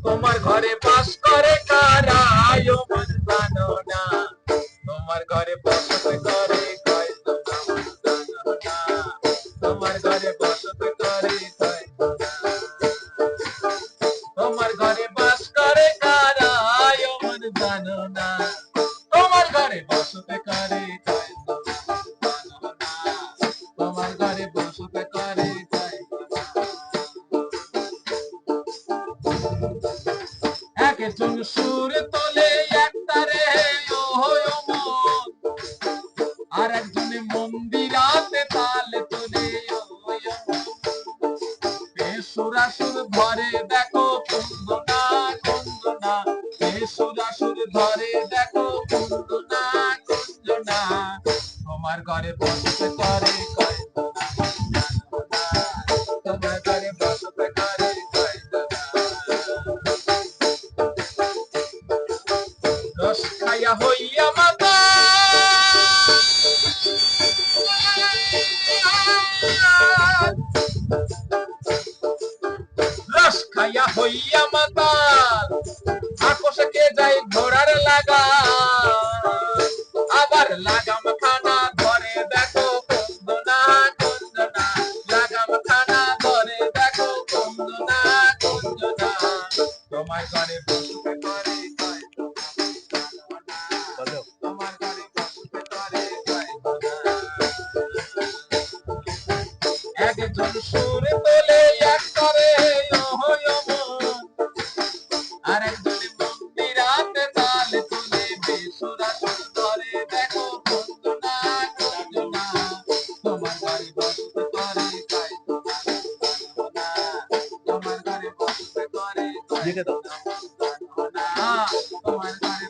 তোমার ঘরে বাস করে কারা ও মন জানো না, তোমার ঘরে বসত করে কয়জন মন জানো না, তোমার ঘরে বসত করে কয়জন, তোমার ঘরে বাস করে কারা ও মন জানো না, তোমার ঘরে বসত করে কয়জন জানো না, তোমার ঘরে বসত করে একজন সুর তোলে একতারে ও মন, আর একজনে মন্দিরাতে তালে তোলে ও সুরাসুর ধরে দেখো কুন্দনা কুন্দনা, সুরাসুর ধরে দেখো কুন্দনা কুন্দনা, তোমার ঘরে বসতে করে কয়জনা, তোমার ঘরে বসতে করে কয়জনা, রস খাইয়া হইয়া মাতা রস খাইয়া হইয়া মাতাল, আকোশে কে যাই ঘোড়ার লাগা, আবার লাগাম খানা ধরে দেখো কুন্দনা কুন্দনা, লাগাম খানা ধরে দেখো কুন্দনা কুন্দনা, তোমার ঘরে বসতে করে কয়জনা, তোমার ঘরে বসতে করে কয়জনা, একজন সুর তোলে এক করে ও মন, আর একজনে মন্দিরাতে তালে তোলে বেসুরাসুর ধরে দেখো কুন্দনা কুন্দনা, তোমার ঘরে বসতে করে কয়জনা, তোমার ঘরে বসতে করে কয়জনা, তোমার ঘরে